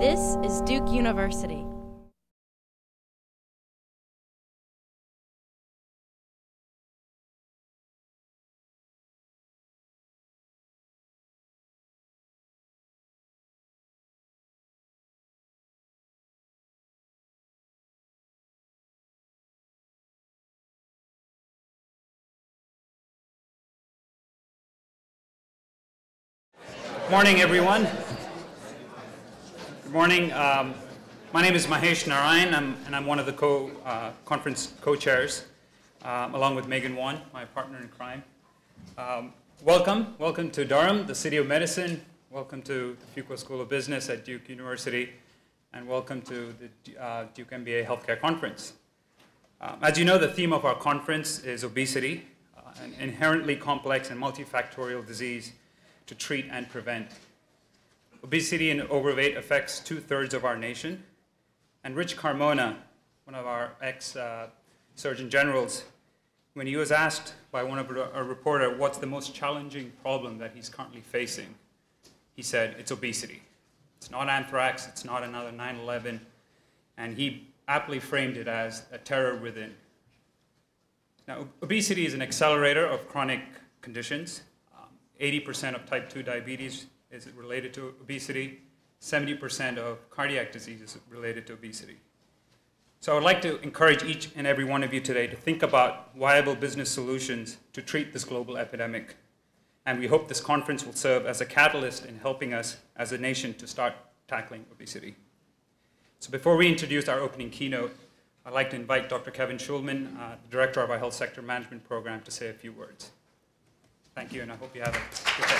This is Duke University. Good morning, everyone. Good morning. My name is Mahesh Narayan, and I'm one of the conference co-chairs, along with Megan Wan, my partner in crime. Welcome to Durham, the City of Medicine. Welcome to the Fuqua School of Business at Duke University, and welcome to the Duke MBA Healthcare Conference. As you know, the theme of our conference is obesity, an inherently complex and multifactorial disease to treat and prevent. Obesity and overweight affects 2/3 of our nation. And Rich Carmona, one of our ex-Surgeon Generals, when he was asked by a reporter what's the most challenging problem that he's currently facing, he said, it's obesity. It's not anthrax, it's not another 9/11, and he aptly framed it as a terror within. Now, obesity is an accelerator of chronic conditions. 80% of type 2 diabetes is related to obesity. 70% of cardiac disease is related to obesity. So I would like to encourage each and every one of you today to think about viable business solutions to treat this global epidemic. And we hope this conference will serve as a catalyst in helping us as a nation to start tackling obesity. So before we introduce our opening keynote, I'd like to invite Dr. Kevin Schulman, the director of our Health Sector Management Program, to say a few words. Thank you, and I hope you have a good day.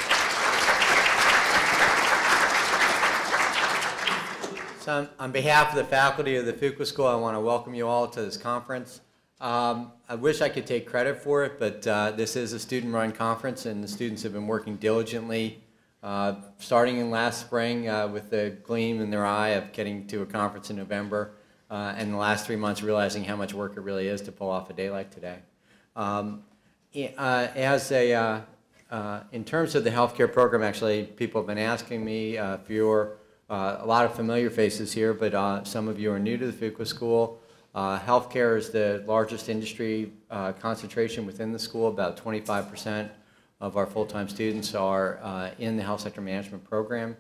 So on behalf of the faculty of the Fuqua School, I want to welcome you all to this conference. I wish I could take credit for it, but this is a student-run conference, and the students have been working diligently, starting in last spring with the gleam in their eye of getting to a conference in November, and the last 3 months realizing how much work it really is to pull off a day like today. In terms of the healthcare program, actually, people have been asking me for a lot of familiar faces here, but some of you are new to the Fuqua School. Healthcare is the largest industry concentration within the school. About 25% of our full-time students are in the health sector management program.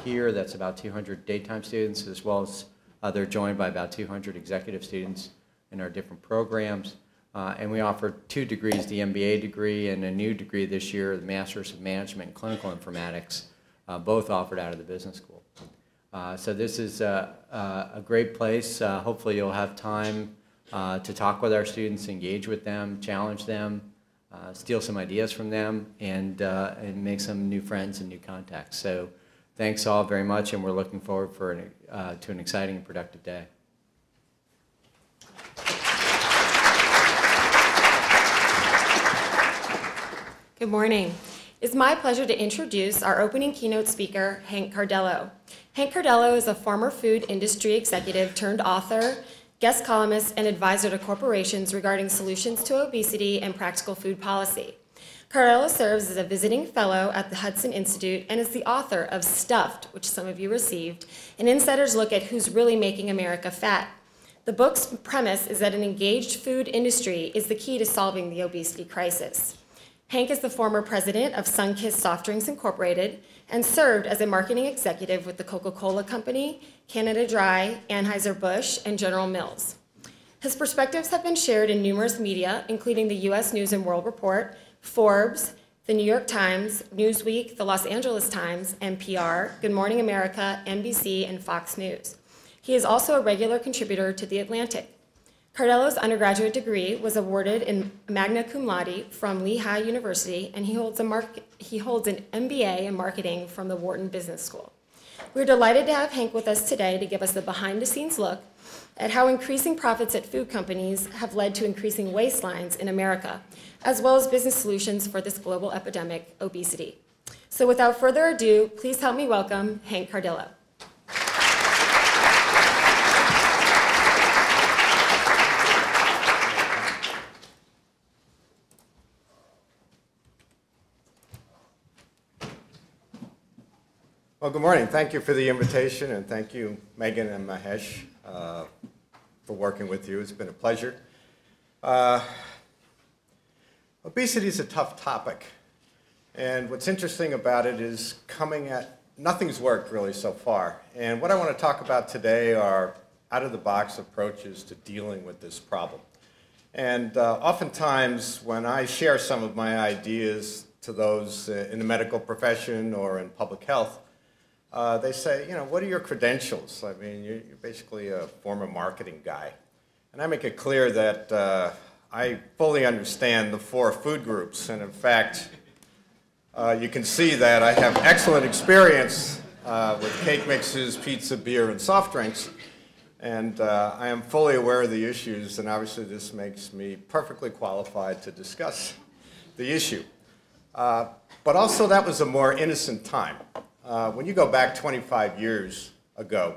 Here, that's about 200 daytime students, as well as they're joined by about 200 executive students in our different programs. And we offer 2 degrees, the MBA degree and a new degree this year, the Master's of Management in Clinical Informatics, both offered out of the business school. So this is a great place. Hopefully you'll have time to talk with our students, engage with them, challenge them, steal some ideas from them, and make some new friends and new contacts. So thanks all very much, and we're looking forward to an exciting and productive day. Good morning. It's my pleasure to introduce our opening keynote speaker, Hank Cardello. Hank Cardello is a former food industry executive turned author, guest columnist, and advisor to corporations regarding solutions to obesity and practical food policy. Cardello serves as a visiting fellow at the Hudson Institute and is the author of Stuffed, which some of you received, an insider's look at who's really making America fat. The book's premise is that an engaged food industry is the key to solving the obesity crisis. Hank is the former president of Sunkist Soft Drinks Incorporated and served as a marketing executive with the Coca-Cola Company, Canada Dry, Anheuser-Busch, and General Mills. His perspectives have been shared in numerous media, including the U.S. News and World Report, Forbes, the New York Times, Newsweek, the Los Angeles Times, NPR, Good Morning America, NBC, and Fox News. He is also a regular contributor to The Atlantic. Cardello's undergraduate degree was awarded in magna cum laude from Lehigh University, and he holds an MBA in marketing from the Wharton Business School. We're delighted to have Hank with us today to give us the behind-the-scenes look at how increasing profits at food companies have led to increasing waistlines in America, as well as business solutions for this global epidemic, obesity. So without further ado, please help me welcome Hank Cardello. Well, good morning. Thank you for the invitation, and thank you, Megan and Mahesh, for working with you. It's been a pleasure. Obesity is a tough topic, and what's interesting about it is nothing's worked really so far. And what I want to talk about today are out-of-the-box approaches to dealing with this problem. And oftentimes, when I share some of my ideas to those in the medical profession or in public health, they say, what are your credentials? I mean, you're basically a former marketing guy. And I make it clear that I fully understand the 4 food groups. And in fact, you can see that I have excellent experience with cake mixes, pizza, beer, and soft drinks. And I am fully aware of the issues, and obviously this makes me perfectly qualified to discuss the issue. But also that was a more innocent time. When you go back 25 years ago,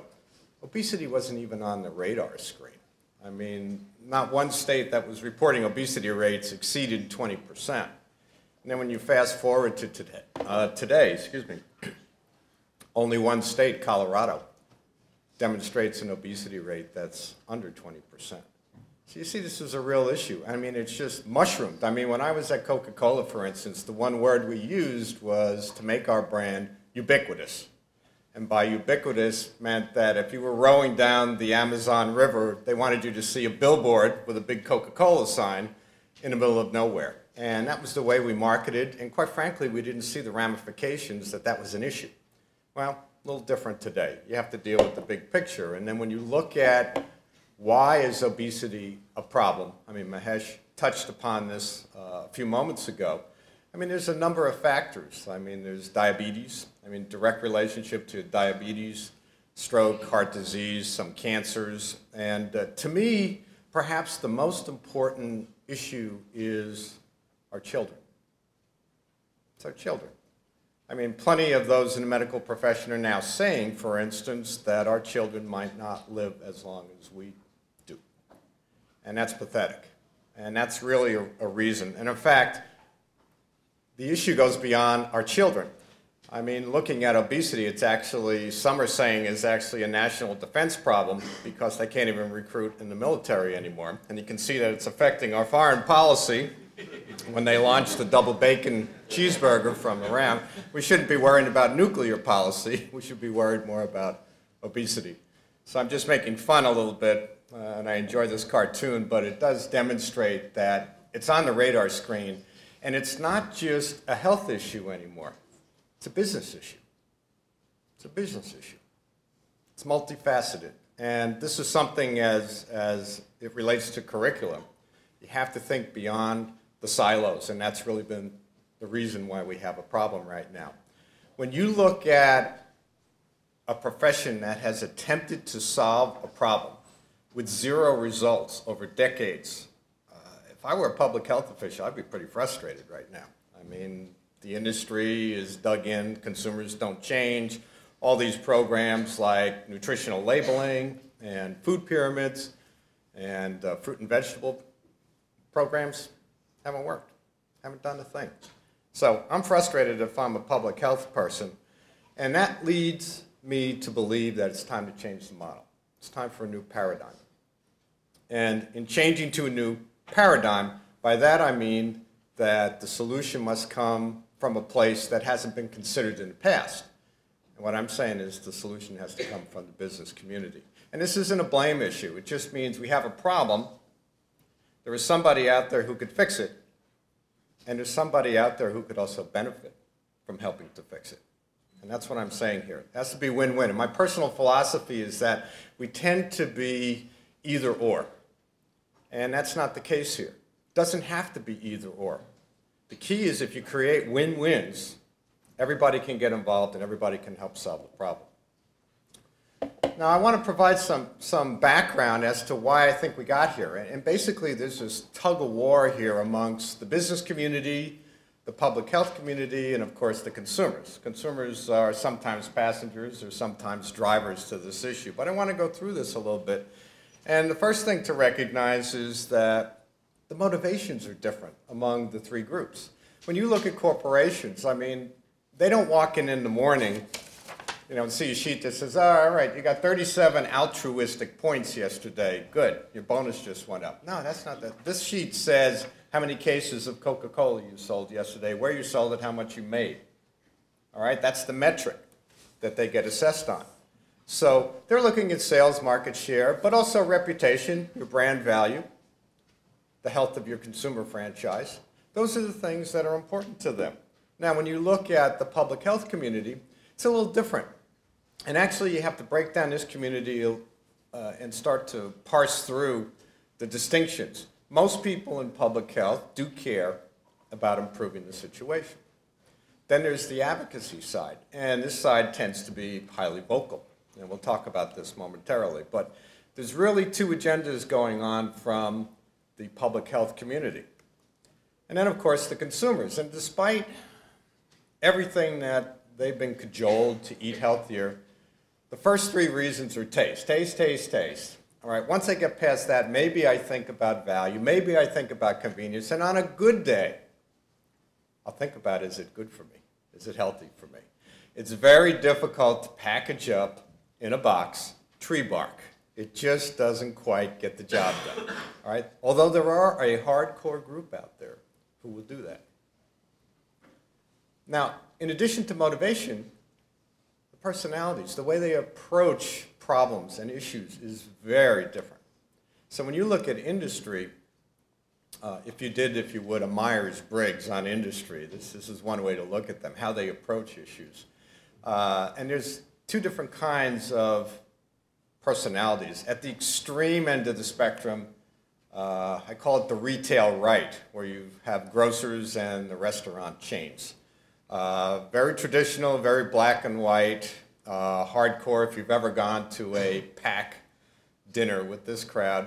obesity wasn't even on the radar screen. I mean, not one state that was reporting obesity rates exceeded 20%. And then when you fast forward to today, only one state, Colorado, demonstrates an obesity rate that's under 20%. So you see, this is a real issue. I mean, it's just mushroomed. I mean, when I was at Coca-Cola, for instance, the one word we used was to make our brand ubiquitous. And by ubiquitous meant that if you were rowing down the Amazon River, they wanted you to see a billboard with a big Coca-Cola sign in the middle of nowhere. And that was the way we marketed, and quite frankly, we didn't see the ramifications that was an issue. Well, a little different today. You have to deal with the big picture. And then when you look at why is obesity a problem, I mean, Mahesh touched upon this a few moments ago. I mean, there's a number of factors. I mean, there's diabetes. I mean, direct relationship to diabetes, stroke, heart disease, some cancers. And to me, perhaps the most important issue is our children. It's our children. I mean, plenty of those in the medical profession are now saying, for instance, that our children might not live as long as we do. And that's pathetic. And that's really a reason. And in fact, the issue goes beyond our children. I mean, looking at obesity, it's actually, some are saying, is actually a national defense problem because they can't even recruit in the military anymore. And you can see that it's affecting our foreign policy. When they launched the double bacon cheeseburger from Iran, we shouldn't be worrying about nuclear policy. We should be worried more about obesity. So I'm just making fun a little bit, and I enjoy this cartoon, but it does demonstrate that it's on the radar screen, and it's not just a health issue anymore. It's a business issue. It's a business issue. It's multifaceted, and this is something as it relates to curriculum. You have to think beyond the silos, and that's really been the reason why we have a problem right now. When you look at a profession that has attempted to solve a problem with 0 results over decades, if I were a public health official, I'd be pretty frustrated right now. I mean, the industry is dug in, consumers don't change, all these programs like nutritional labeling and food pyramids and fruit and vegetable programs haven't worked, haven't done a thing. So I'm frustrated if I'm a public health person, and that leads me to believe that it's time to change the model. It's time for a new paradigm. And in changing to a new paradigm, by that I mean that the solution must come from a place that hasn't been considered in the past. And what I'm saying is the solution has to come from the business community. And this isn't a blame issue. It just means we have a problem. There is somebody out there who could fix it, and there's somebody out there who could also benefit from helping to fix it. And that's what I'm saying here. It has to be win-win. And my personal philosophy is that we tend to be either or. And that's not the case here. It doesn't have to be either or. The key is if you create win-wins, everybody can get involved and everybody can help solve the problem. Now, I want to provide some background as to why I think we got here. And basically, there's this tug-of-war here amongst the business community, the public health community, and of course, the consumers. Consumers are sometimes passengers or sometimes drivers to this issue. But I want to go through this a little bit. And the first thing to recognize is that the motivations are different among the 3 groups. When you look at corporations, I mean, they don't walk in the morning and see a sheet that says, oh, all right, you got 37 altruistic points yesterday. Good, your bonus just went up. No, that's not that. This sheet says how many cases of Coca-Cola you sold yesterday, where you sold it, how much you made. All right, that's the metric that they get assessed on. So they're looking at sales, market share, but also reputation, your brand value, the health of your consumer franchise. Those are the things that are important to them. Now, when you look at the public health community, it's a little different. And actually, you have to break down this community and start to parse through the distinctions. Most people in public health do care about improving the situation. Then there's the advocacy side, and this side tends to be highly vocal. And we'll talk about this momentarily. But there's really two agendas going on from the public health community. And then, of course, the consumers. And despite everything that they've been cajoled to eat healthier, the first three reasons are taste. Taste, taste, taste. All right, once I get past that, maybe I think about value, maybe I think about convenience, and on a good day, I'll think about, is it good for me? Is it healthy for me? It's very difficult to package up in a box tree bark. It just doesn't quite get the job done. All right? Although there are a hardcore group out there who will do that. Now, in addition to motivation, the personalities, the way they approach problems and issues is very different. So when you look at industry, if you would, a Myers-Briggs on industry, this is one way to look at them, how they approach issues. And there's two different kinds of personalities. At the extreme end of the spectrum, I call it the retail right, where you have grocers and the restaurant chains. Very traditional, very black and white, hardcore. If you've ever gone to a pack dinner with this crowd,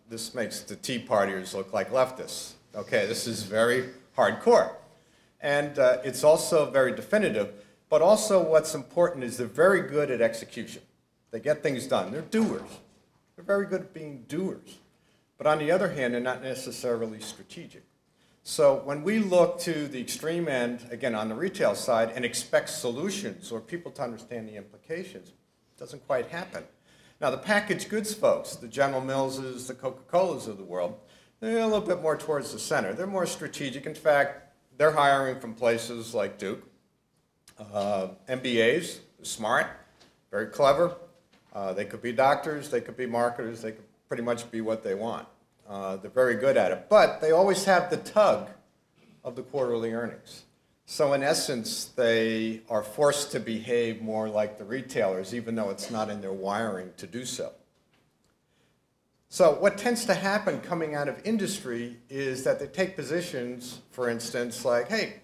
this makes the tea partiers look like leftists. Okay, this is very hardcore. And it's also very definitive, but also what's important is they're very good at execution. They get things done. They're doers. They're very good at being doers. But on the other hand, they're not necessarily strategic. So when we look to the extreme end, again, on the retail side, and expect solutions or people to understand the implications, it doesn't quite happen. Now, the packaged goods folks, the General Millses, the Coca-Colas of the world, they're a little bit more towards the center. They're more strategic. In fact, they're hiring from places like Duke. MBAs, they're smart, very clever. They could be doctors, they could be marketers, they could pretty much be what they want. They're very good at it. But they always have the tug of the quarterly earnings. So in essence, they are forced to behave more like the retailers, even though it's not in their wiring to do so. So what tends to happen coming out of industry is that they take positions, for instance, like, hey,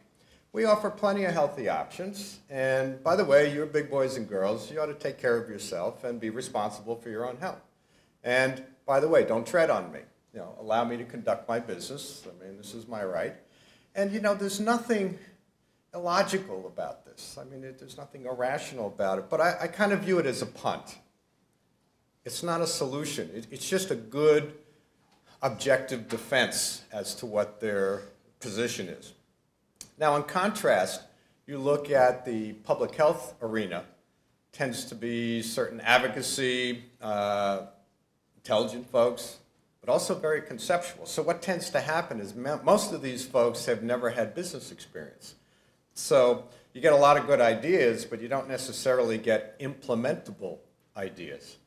we offer plenty of healthy options, and by the way, you're big boys and girls, you ought to take care of yourself and be responsible for your own health. And by the way, don't tread on me. Allow me to conduct my business. I mean, this is my right. And there's nothing illogical about this. I mean, there's nothing irrational about it, but I kind of view it as a punt. It's not a solution. It's just a good objective defense as to what their position is. Now, in contrast, you look at the public health arena, tends to be certain advocacy, intelligent folks, but also very conceptual. So what tends to happen is most of these folks have never had business experience. So you get a lot of good ideas, but you don't necessarily get implementable ideas.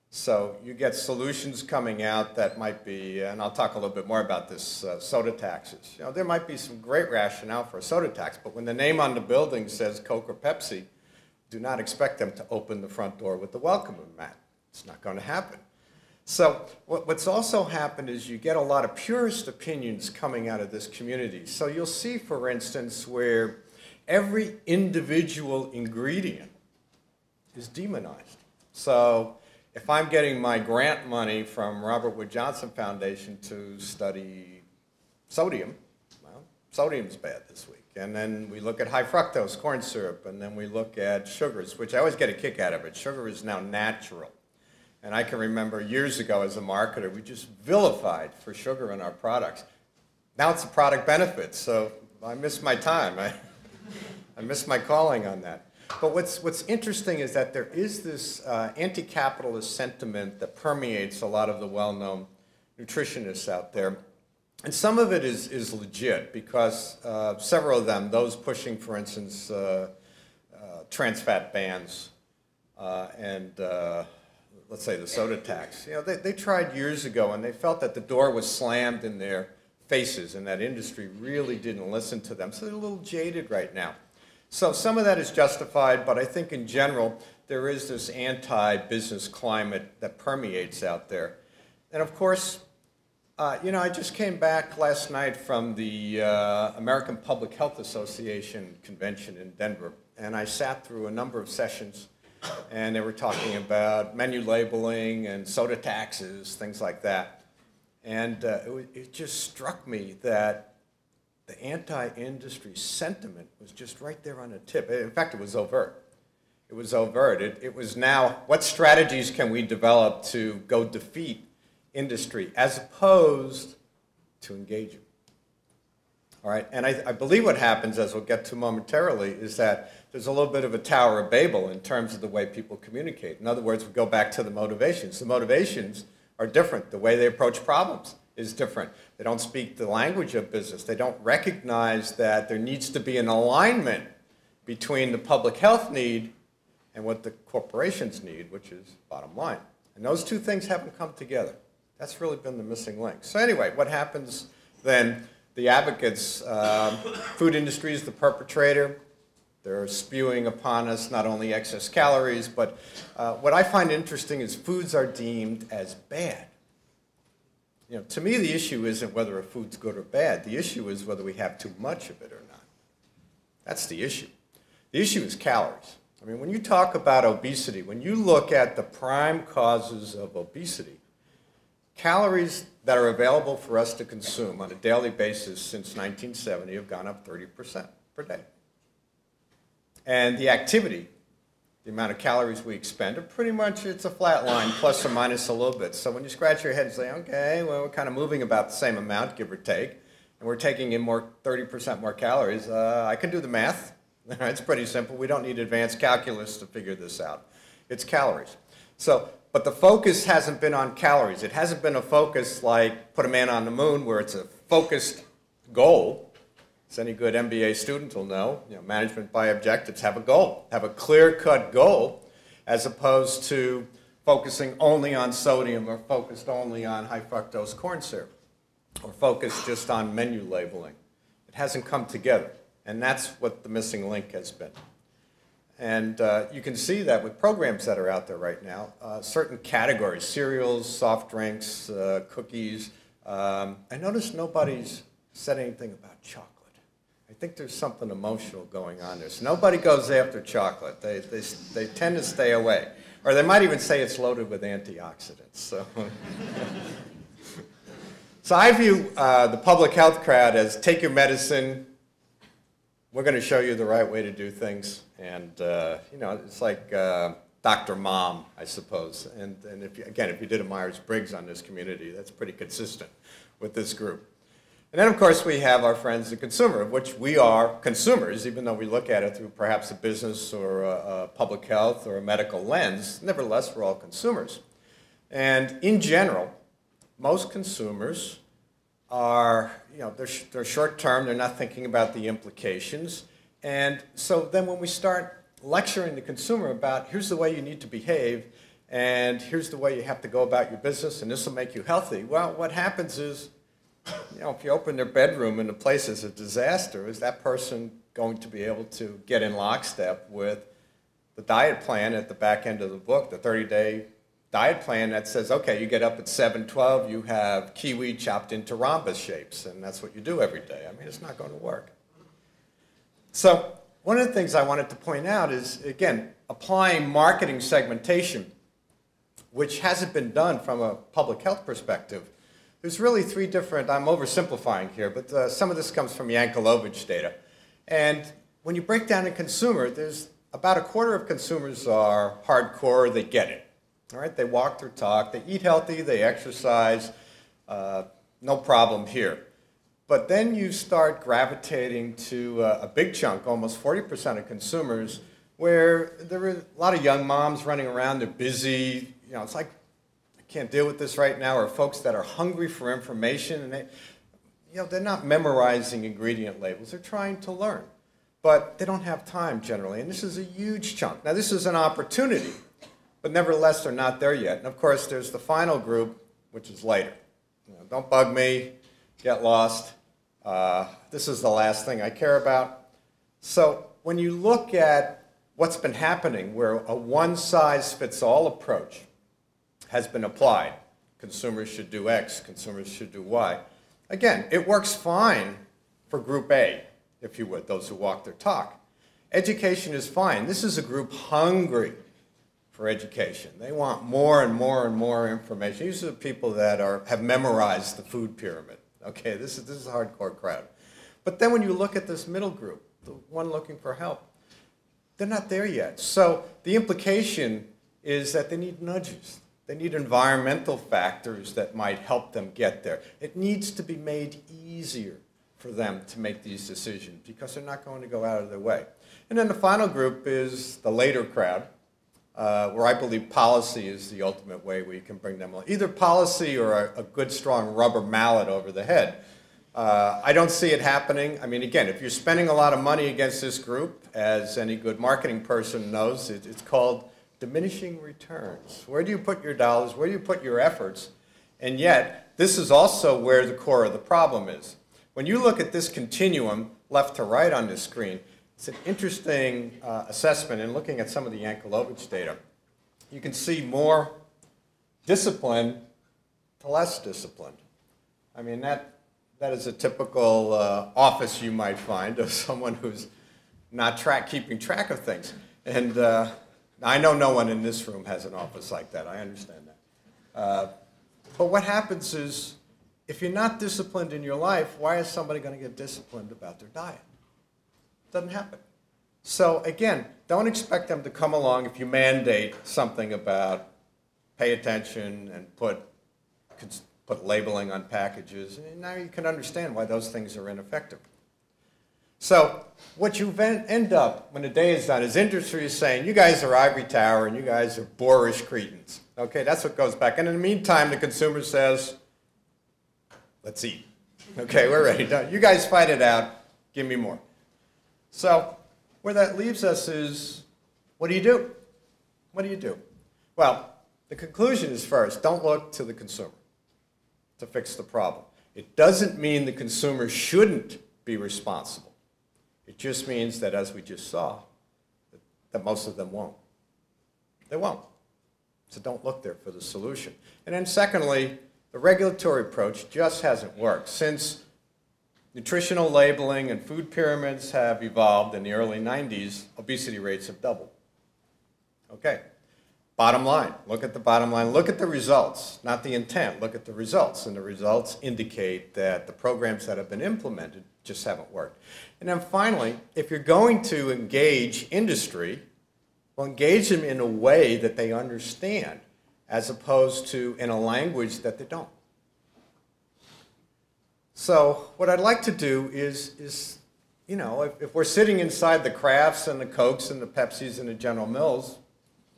So you get solutions coming out that might be, and I'll talk a little bit more about this, soda taxes. There might be some great rationale for a soda tax, but when the name on the building says Coke or Pepsi, do not expect them to open the front door with the welcome mat. It's not going to happen. So what's also happened is you get a lot of purist opinions coming out of this community. So you'll see, for instance, where every individual ingredient is demonized. So if I'm getting my grant money from Robert Wood Johnson Foundation to study sodium, well, sodium's bad this week. And then we look at high fructose corn syrup, and then we look at sugars, which I always get a kick out of it. Sugar is now natural. And I can remember years ago as a marketer, we just vilified for sugar in our products. Now it's a product benefit, so I miss my time. I miss my calling on that. But what's interesting is that there is this anti-capitalist sentiment that permeates a lot of the well-known nutritionists out there. And some of it is legit because several of them, those pushing, for instance, trans fat bans and let's say the soda tax, they tried years ago and they felt that the door was slammed in their faces and that industry really didn't listen to them. So they're a little jaded right now. So some of that is justified, but I think in general there is this anti-business climate that permeates out there. And of course, I just came back last night from the American Public Health Association convention in Denver, and I sat through a number of sessions, and they were talking about menu labeling and soda taxes, things like that. And it just struck me that the anti-industry sentiment was just right there on the tip. In fact, it was overt. It was overt. It was now, what strategies can we develop to go defeat industry as opposed to engage it? All right, and I believe what happens, as we'll get to momentarily, is that there's a little bit of a Tower of Babel in terms of the way people communicate. In other words, we go back to the motivations. The motivations are different. The way they approach problems is different. They don't speak the language of business. They don't recognize that there needs to be an alignment between the public health need and what the corporations need, which is bottom line. And those two things haven't come together. That's really been the missing link. So anyway, what happens then? The advocates, food industry is the perpetrator. They're spewing upon us not only excess calories, but what I find interesting is foods are deemed as bad. To me, the issue isn't whether a food's good or bad. The issue is whether we have too much of it or not. That's the issue. The issue is calories. I mean, when you talk about obesity, when you look at the prime causes of obesity, calories that are available for us to consume on a daily basis since 1970 have gone up 30% per day. And the activity, the amount of calories we expend, are pretty much, it's a flat line, plus or minus a little bit. So when you scratch your head and say, okay, well, we're kind of moving about the same amount, give or take, and we're taking in 30% more calories, I can do the math. It's pretty simple. We don't need advanced calculus to figure this out. It's calories. But the focus hasn't been on calories. It hasn't been a focus like put a man on the moon where it's a focused goal. As any good MBA student will know, management by objectives, have a goal. Have a clear-cut goal as opposed to focusing only on sodium or focused only on high fructose corn syrup or focused just on menu labeling. It hasn't come together, and that's what the missing link has been. And you can see that with programs that are out there right now, certain categories, cereals, soft drinks, cookies. I notice nobody's said anything about chocolate. I think there's something emotional going on there. So nobody goes after chocolate. They tend to stay away. Or they might even say it's loaded with antioxidants. So, so I view the public health crowd as take your medicine. We're going to show you the right way to do things. And, it's like Dr. Mom, I suppose. And if you did a Myers-Briggs on this community, that's pretty consistent with this group. And then, of course, we have our friends, the consumer, of which we are consumers, even though we look at it through perhaps a business or a public health or a medical lens. Nevertheless, we're all consumers. And in general, most consumers are, they're short-term. They're not thinking about the implications. And so then when we start lecturing the consumer about here's the way you need to behave and here's the way you have to go about your business and this will make you healthy, well, what happens is, if you open their bedroom and the place is a disaster, is that person going to be able to get in lockstep with the diet plan at the back end of the book, the 30-day diet plan that says, okay, you get up at 7:12, you have kiwi chopped into rhombus shapes, and that's what you do every day. I mean, it's not going to work. So one of the things I wanted to point out is, again, applying marketing segmentation, which hasn't been done from a public health perspective. There's really three different, I'm oversimplifying here, but some of this comes from Yankelovich data. And when you break down a consumer, there's about a quarter of consumers are hardcore, they get it. All right, they walk their talk, they eat healthy, they exercise, no problem here. But then you start gravitating to a big chunk, almost 40% of consumers, where there were a lot of young moms running around, they're busy, it's like, I can't deal with this right now, or folks that are hungry for information, and they're not memorizing ingredient labels, they're trying to learn. But they don't have time generally, and this is a huge chunk. Now this is an opportunity, but nevertheless they're not there yet. And of course there's the final group, which is later. Don't bug me, get lost. This is the last thing I care about. So when you look at what's been happening where a one-size-fits-all approach has been applied, consumers should do X, consumers should do Y, again, it works fine for group A, if you would, those who walk their talk. Education is fine. This is a group hungry for education. They want more and more and more information. These are the people that have memorized the food pyramid. Okay, this is a hardcore crowd. But then when you look at this middle group, the one looking for help, they're not there yet. So the implication is that they need nudges. They need environmental factors that might help them get there. It needs to be made easier for them to make these decisions because they're not going to go out of their way. And then the final group is the later crowd, where I believe policy is the ultimate way we can bring them along. Either policy or a good strong rubber mallet over the head. I don't see it happening. I mean, again, if you're spending a lot of money against this group, as any good marketing person knows, it's called diminishing returns. Where do you put your dollars? Where do you put your efforts? And yet, this is also where the core of the problem is. When you look at this continuum, left to right on this screen, it's an interesting assessment in looking at some of the Yankelovich data. You can see more discipline to less disciplined. I mean, that is a typical office you might find of someone who's not keeping track of things. And I know no one in this room has an office like that. I understand that. But what happens is, if you're not disciplined in your life, why is somebody going to get disciplined about their diet? It doesn't happen. So again, don't expect them to come along if you mandate something about pay attention and put labeling on packages. And now you can understand why those things are ineffective. So what you end up when the day is done is industry is saying, you guys are ivory tower and you guys are boorish cretins. Okay, that's what goes back. And in the meantime, the consumer says, let's eat. Okay, we're ready. You guys fight it out. Give me more. So where that leaves us is, what do you do? What do you do? Well, the conclusion is first, don't look to the consumer to fix the problem. It doesn't mean the consumer shouldn't be responsible. It just means that, as we just saw, that most of them won't. They won't. So don't look there for the solution. And then secondly, the regulatory approach just hasn't worked. Since nutritional labeling and food pyramids have evolved in the early 90s, obesity rates have doubled. Okay. Bottom line, look at the bottom line, look at the results, not the intent, look at the results. And the results indicate that the programs that have been implemented just haven't worked. And then finally, if you're going to engage industry, well, engage them in a way that they understand, as opposed to in a language that they don't. So what I'd like to do is you know, if we're sitting inside the Krafts and the Cokes and the Pepsis and the General Mills,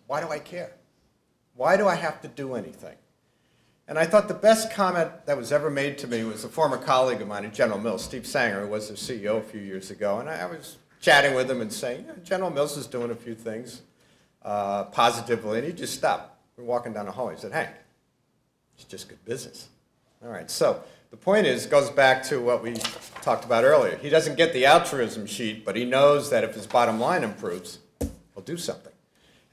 why do I care? Why do I have to do anything? And I thought the best comment that was ever made to me was a former colleague of mine at General Mills, Steve Sanger, who was their CEO a few years ago. And I was chatting with him and saying, yeah, General Mills is doing a few things positively. And he just stopped. We're walking down the hall. He said, Hank, it's just good business. All right, so the point is, goes back to what we talked about earlier. He doesn't get the altruism sheet, but he knows that if his bottom line improves, he'll do something.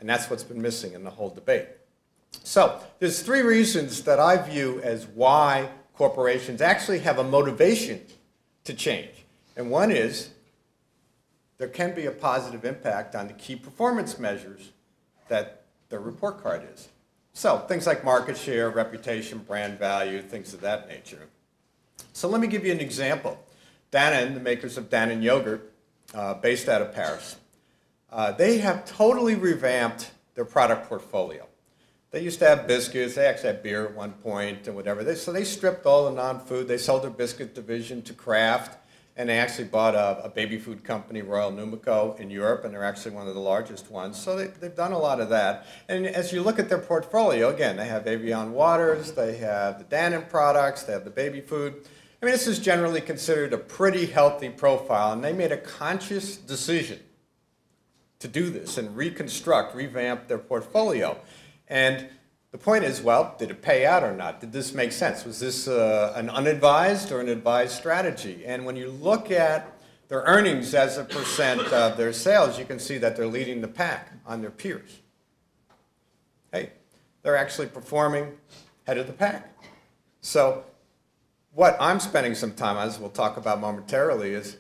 And that's what's been missing in the whole debate. So there's three reasons that I view as why corporations actually have a motivation to change. And one is there can be a positive impact on the key performance measures that their report card is. So things like market share, reputation, brand value, things of that nature. So let me give you an example. Danone, the makers of Danone yogurt, based out of Paris, they have totally revamped their product portfolio. They used to have biscuits. They actually had beer at one point and whatever. So they stripped all the non-food. They sold their biscuit division to Kraft. and they actually bought a baby food company, Royal Numico, in Europe, and they're actually one of the largest ones. So they've done a lot of that. And as you look at their portfolio, again, they have Evian Waters, they have the Dannon products, they have the baby food. I mean, this is generally considered a pretty healthy profile, and they made a conscious decision to do this and revamp their portfolio. And the point is, well, did it pay out or not? Did this make sense? Was this an unadvised or an advised strategy? And when you look at their earnings as a percent of their sales, you can see that they're leading the pack on their peers. Hey, they're actually performing head of the pack. So what I'm spending some time on, as we'll talk about momentarily, is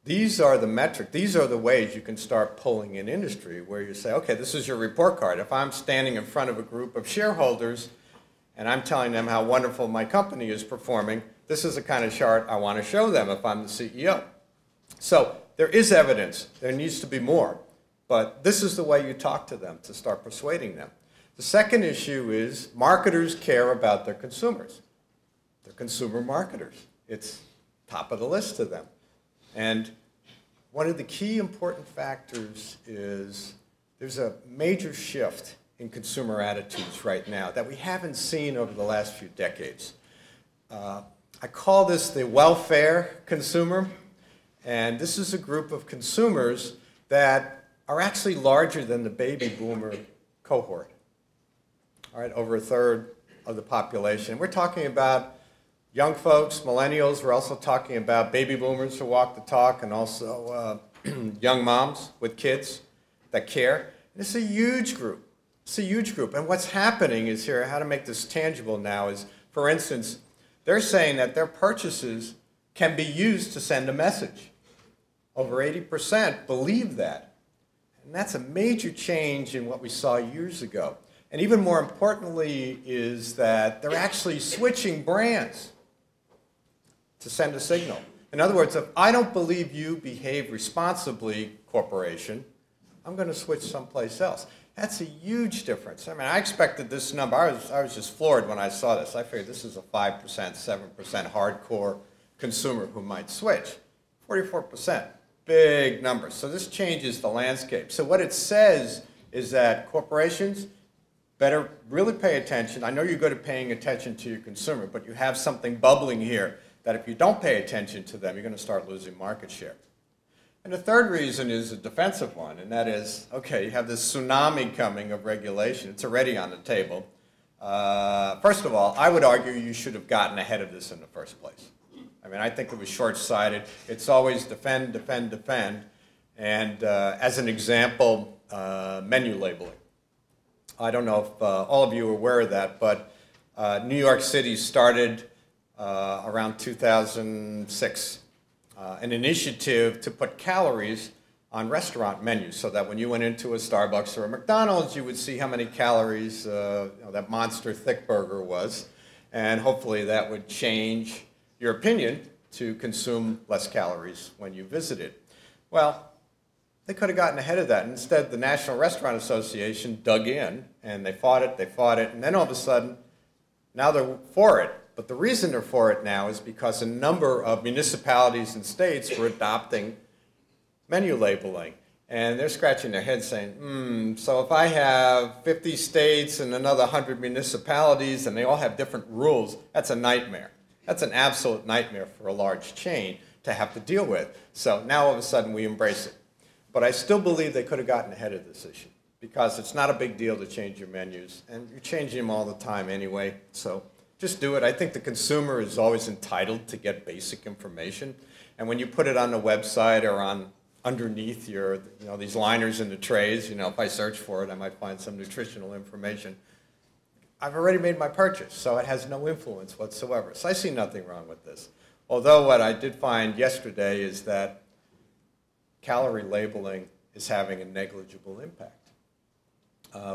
these are the metrics, these are the ways you can start pulling in industry where you say, okay, this is your report card. If I'm standing in front of a group of shareholders and I'm telling them how wonderful my company is performing, this is the kind of chart I want to show them if I'm the CEO. So there is evidence. There needs to be more. But this is the way you talk to them to start persuading them. The second issue is marketers care about their consumers. They're consumer marketers. It's top of the list to them. And one of the key important factors is there's a major shift in consumer attitudes right now that we haven't seen over the last few decades. I call this the welfare consumer, and this is a group of consumers that are actually larger than the baby boomer cohort. All right, over a third of the population. We're talking about young folks, millennials. We're also talking about baby boomers who walk the talk, and also young moms with kids that care. And it's a huge group. It's a huge group. And what's happening is here, how to make this tangible now is, for instance, they're saying that their purchases can be used to send a message. Over 80% believe that. And that's a major change in what we saw years ago. And even more importantly is that they're actually switching brands to send a signal. In other words, if I don't believe you behave responsibly, corporation, I'm going to switch someplace else. That's a huge difference. I mean, I expected this number. I was just floored when I saw this. I figured this is a 5%, 7% hardcore consumer who might switch. 44%, big numbers. So this changes the landscape. So what it says is that corporations better really pay attention. I know you're good at paying attention to your consumer, but you have something bubbling here that if you don't pay attention to them, you're going to start losing market share. And the third reason is a defensive one, and that is, okay, you have this tsunami coming of regulation. It's already on the table. First of all, I would argue you should have gotten ahead of this in the first place. I mean, I think it was short-sighted. It's always defend, defend, defend. And as an example, menu labeling. I don't know if all of you are aware of that, but New York City started around 2006, an initiative to put calories on restaurant menus so that when you went into a Starbucks or a McDonald's, you would see how many calories that monster thick burger was, and hopefully that would change your opinion to consume less calories when you visited. Well, they could have gotten ahead of that. Instead, the National Restaurant Association dug in, and they fought it, and then all of a sudden, now they're for it. But the reason they're for it now is because a number of municipalities and states were adopting menu labeling. And they're scratching their heads saying, so if I have 50 states and another 100 municipalities and they all have different rules, that's a nightmare. That's an absolute nightmare for a large chain to have to deal with. So now all of a sudden we embrace it. But I still believe they could have gotten ahead of this issue because it's not a big deal to change your menus, and you're changing them all the time anyway. So just do it. I think the consumer is always entitled to get basic information. And when you put it on the website or on underneath your, these liners in the trays, if I search for it, I might find some nutritional information. I've already made my purchase, so it has no influence whatsoever. So I see nothing wrong with this. Although what I did find yesterday is that calorie labeling is having a negligible impact.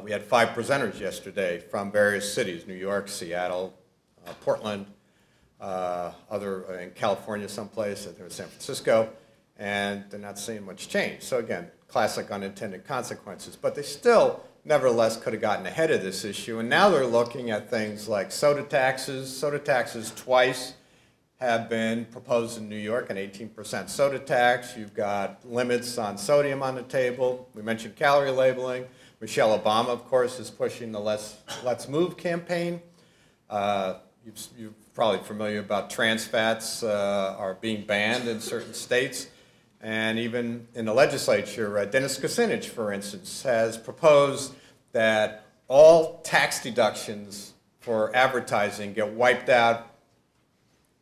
We had 5 presenters yesterday from various cities, New York, Seattle, Portland, in California someplace, I think it was San Francisco, and they're not seeing much change. So again, classic unintended consequences. But they still, nevertheless, could have gotten ahead of this issue, and now they're looking at things like soda taxes. Soda taxes twice have been proposed in New York, an 18% soda tax. You've got limits on sodium on the table. We mentioned calorie labeling. Michelle Obama, of course, is pushing the Let's Move campaign. You're probably familiar about trans fats are being banned in certain states. And even in the legislature, Dennis Kucinich, for instance, has proposed that all tax deductions for advertising get wiped out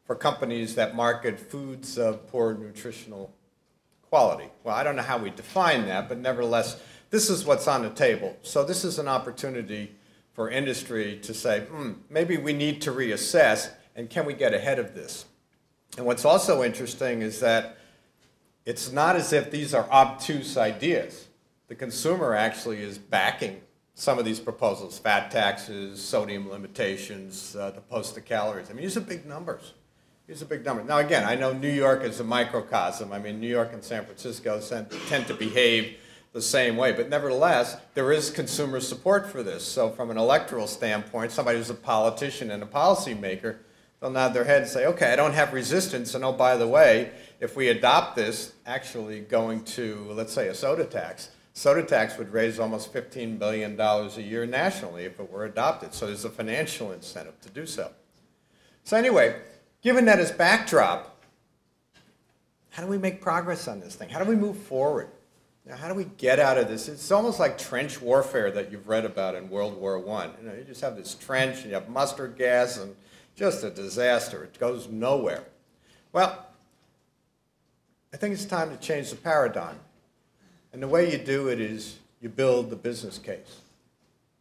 for companies that market foods of poor nutritional quality. Well, I don't know how we define that, but nevertheless, this is what's on the table. So this is an opportunity for industry to say, maybe we need to reassess, and can we get ahead of this? And what's also interesting is that it's not as if these are obtuse ideas. The consumer actually is backing some of these proposals, fat taxes, sodium limitations, to post the calories. I mean, these are big numbers. These are big numbers. Now, again, I know New York is a microcosm. I mean, New York and San Francisco tend to behave the same way. But nevertheless, there is consumer support for this. So from an electoral standpoint, somebody who's a politician and a policymaker, they'll nod their head and say, okay, I don't have resistance. And oh, by the way, if we adopt this, actually going to, let's say, a soda tax would raise almost $15 billion a year nationally if it were adopted. So there's a financial incentive to do so. So anyway, given that as backdrop, how do we make progress on this thing? How do we move forward? Now, how do we get out of this? It's almost like trench warfare that you've read about in World War I. You just have this trench, and you have mustard gas, and just a disaster. It goes nowhere. Well, I think it's time to change the paradigm. And the way you do it is you build the business case.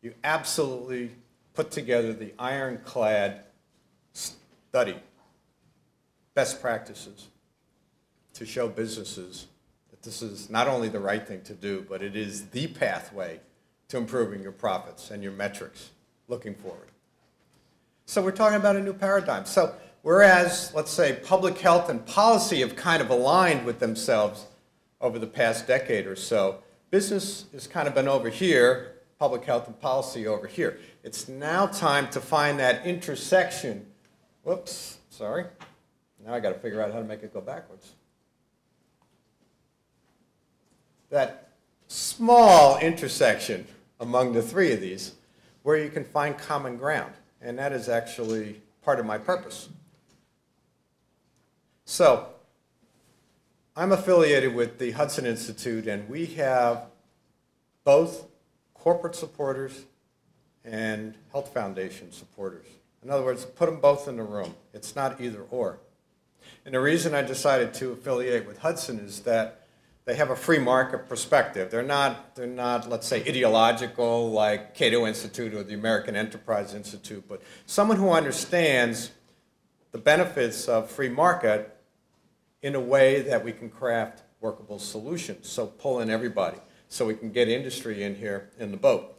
You absolutely put together the ironclad study, best practices, to show businesses that this is not only the right thing to do, but it is the pathway to improving your profits and your metrics looking forward. So we're talking about a new paradigm. So whereas, let's say, public health and policy have kind of aligned with themselves over the past decade or so, business has kind of been over here, public health and policy over here. It's now time to find that intersection. Whoops, sorry. Now I got to figure out how to make it go backwards. That small intersection among the three of these where you can find common ground. And that is actually part of my purpose. So I'm affiliated with the Hudson Institute, and we have both corporate supporters and health foundation supporters. In other words, put them both in the room. It's not either or. And the reason I decided to affiliate with Hudson is that they have a free market perspective. They're not, let's say, ideological like Cato Institute or the American Enterprise Institute, but someone who understands the benefits of free market in a way that we can craft workable solutions. So pull in everybody so we can get industry in here in the boat.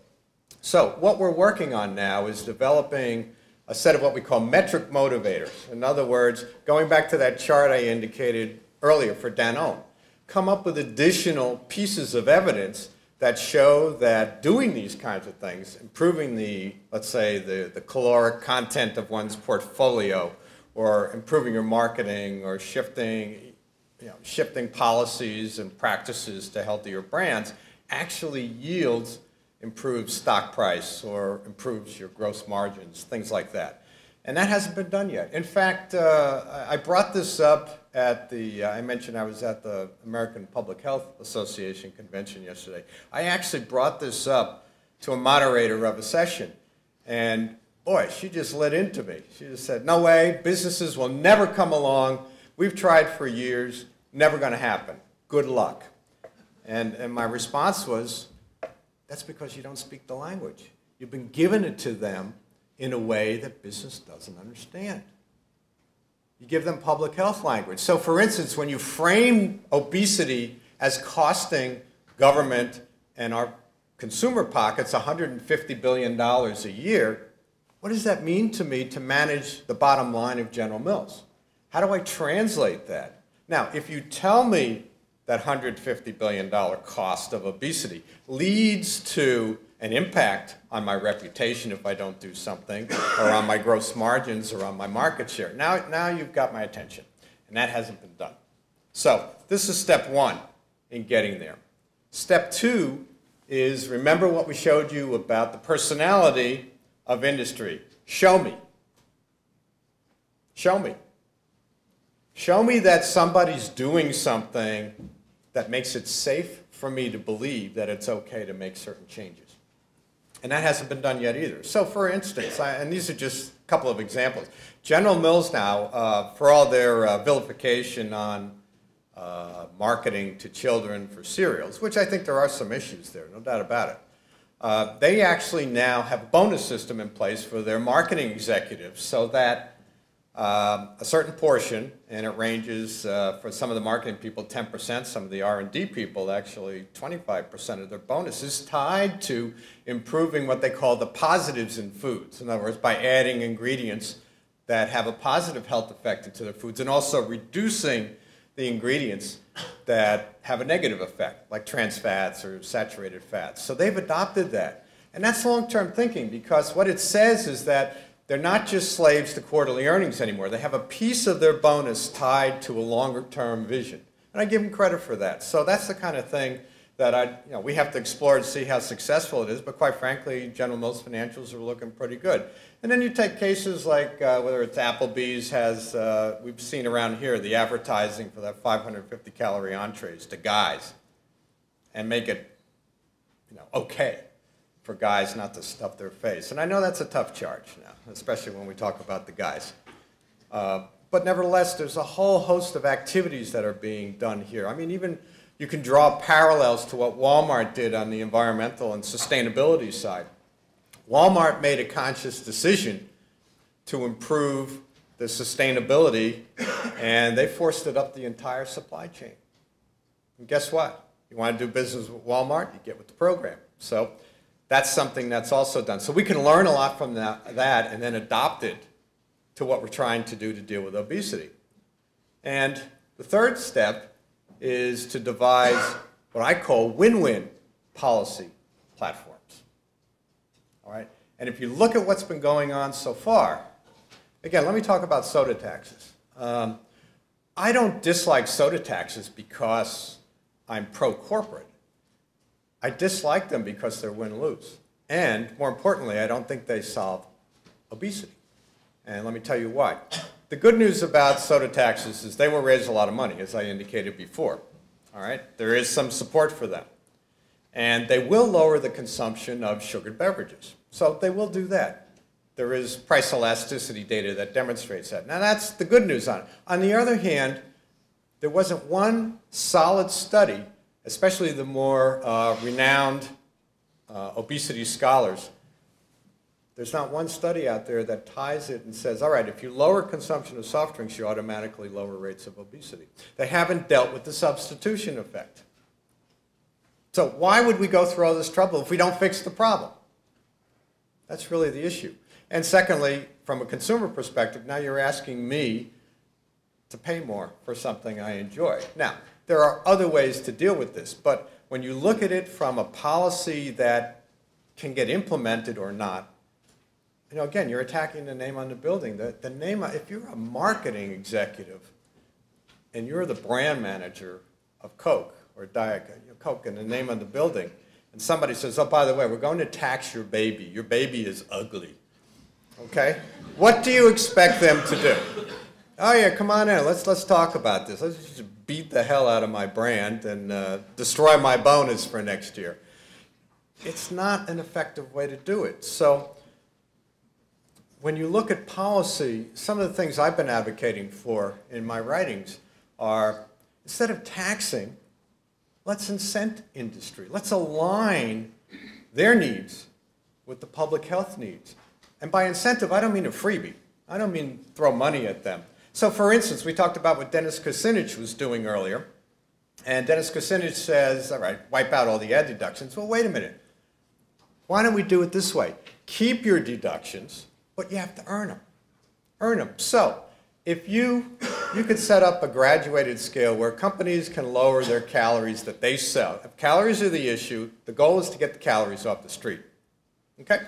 So what we're working on now is developing a set of what we call metric motivators. In other words, going back to that chart I indicated earlier for Danone, come up with additional pieces of evidence that show that doing these kinds of things, improving the, let's say, the caloric content of one's portfolio, or improving your marketing, or shifting policies and practices to healthier brands, actually yields improved stock price or improves your gross margins, things like that. And that hasn't been done yet. In fact, I brought this up at the, I mentioned I was at the American Public Health Association convention yesterday. I actually brought this up to a moderator of a session, and boy, she just lit into me. She just said, no way, businesses will never come along. We've tried for years, never going to happen. Good luck. And my response was, that's because you don't speak the language. You've been giving it to them in a way that business doesn't understand. You give them public health language. So for instance, when you frame obesity as costing government and our consumer pockets $150 billion a year, what does that mean to me to manage the bottom line of General Mills? How do I translate that? Now, if you tell me that $150 billion cost of obesity leads to an impact on my reputation if I don't do something, or on my gross margins, or on my market share. Now you've got my attention, and that hasn't been done. So this is step one in getting there. Step two is remember what we showed you about the personality of industry. Show me. Show me. Show me that somebody's doing something that makes it safe for me to believe that it's okay to make certain changes. And that hasn't been done yet either. So for instance, and these are just a couple of examples. General Mills now, for all their vilification on marketing to children for cereals, which I think there are some issues there, no doubt about it. They actually now have a bonus system in place for their marketing executives so that a certain portion, and it ranges for some of the marketing people 10%, some of the R&D people actually 25% of their bonus is tied to improving what they call the positives in foods. In other words, by adding ingredients that have a positive health effect to their foods and also reducing the ingredients that have a negative effect, like trans fats or saturated fats. So they've adopted that. And that's long-term thinking, because what it says is that they're not just slaves to quarterly earnings anymore. They have a piece of their bonus tied to a longer-term vision. And I give them credit for that. So that's the kind of thing that we have to explore and see how successful it is. But quite frankly, General Mills financials are looking pretty good. And then you take cases like whether it's Applebee's has, we've seen around here, the advertising for that 550-calorie entrees to guys, and make it okay for guys not to stuff their face. And I know that's a tough charge now, especially when we talk about the guys. But nevertheless, there's a whole host of activities that are being done here. I mean, even you can draw parallels to what Walmart did on the environmental and sustainability side. Walmart made a conscious decision to improve the sustainability, and they forced it up the entire supply chain. And guess what? You want to do business with Walmart, you get with the program. So that's something that's also done. So we can learn a lot from that and then adopt it to what we're trying to do to deal with obesity. And the third step is to devise what I call win-win policy platforms. All right? And if you look at what's been going on so far, again, let me talk about soda taxes. I don't dislike soda taxes because I'm pro-corporate. I dislike them because they're win-lose. And more importantly, I don't think they solve obesity. And let me tell you why. The good news about soda taxes is they will raise a lot of money, as I indicated before. All right? There is some support for them. And they will lower the consumption of sugared beverages. So they will do that. There is price elasticity data that demonstrates that. Now that's the good news on it. On the other hand, there wasn't one solid study, especially the more renowned obesity scholars. There's not one study out there that ties it and says, all right, if you lower consumption of soft drinks, you automatically lower rates of obesity. They haven't dealt with the substitution effect. So why would we go through all this trouble if we don't fix the problem? That's really the issue. And secondly, from a consumer perspective, now you're asking me to pay more for something I enjoy. Now, there are other ways to deal with this, but when you look at it from a policy that can get implemented or not, again, you're attacking the name on the building. The name, if you're a marketing executive and you're the brand manager of Coke or Diet Coke and the name on the building, and somebody says, oh, by the way, we're going to tax your baby. Your baby is ugly. Okay? What do you expect them to do? Oh, yeah, come on in. Let's talk about this. Let's just beat the hell out of my brand and destroy my bonus for next year. It's not an effective way to do it. So when you look at policy, some of the things I've been advocating for in my writings are, instead of taxing, let's incent industry. Let's align their needs with the public health needs. And by incentive, I don't mean a freebie. I don't mean throw money at them. So for instance, we talked about what Dennis Kucinich was doing earlier. And Dennis Kucinich says, all right, wipe out all the ad deductions. Well, wait a minute. Why don't we do it this way? Keep your deductions, but you have to earn them. Earn them. So if you could set up a graduated scale where companies can lower their calories that they sell. If calories are the issue, the goal is to get the calories off the street. Okay?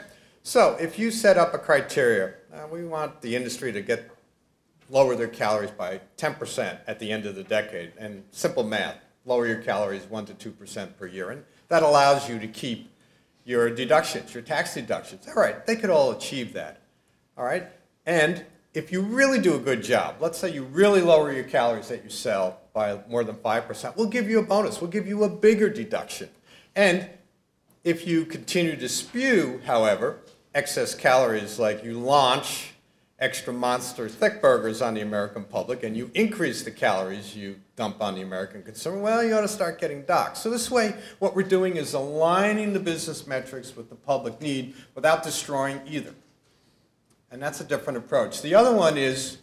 So if you set up a criteria, we want the industry to lower their calories by 10% at the end of the decade, and simple math, lower your calories 1 to 2% per year, and that allows you to keep your deductions, your tax deductions. All right, they could all achieve that. All right? And if you really do a good job, let's say you really lower your calories that you sell by more than 5%, we'll give you a bonus. We'll give you a bigger deduction. And if you continue to spew, however, excess calories, like you launch extra monster thick burgers on the American public and you increase the calories you dump on the American consumer, well, you ought to start getting docked. So this way, what we're doing is aligning the business metrics with the public need without destroying either. And that's a different approach. The other one is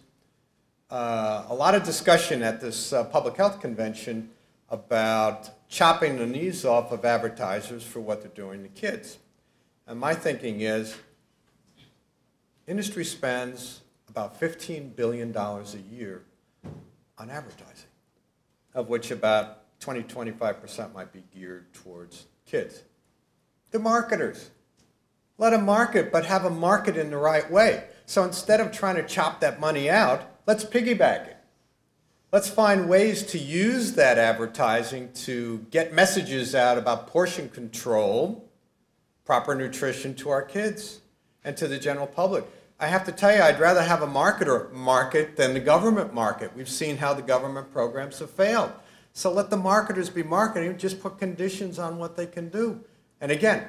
a lot of discussion at this public health convention about chopping the knees off of advertisers for what they're doing to kids. And my thinking is, industry spends about $15 billion a year on advertising, of which about 20–25% might be geared towards kids. They're marketers. Let them market, but have a market in the right way. So instead of trying to chop that money out, let's piggyback it. Let's find ways to use that advertising to get messages out about portion control, proper nutrition to our kids and to the general public. I have to tell you, I'd rather have a marketer market than the government market. We've seen how the government programs have failed. So let the marketers be marketing, just put conditions on what they can do. And again,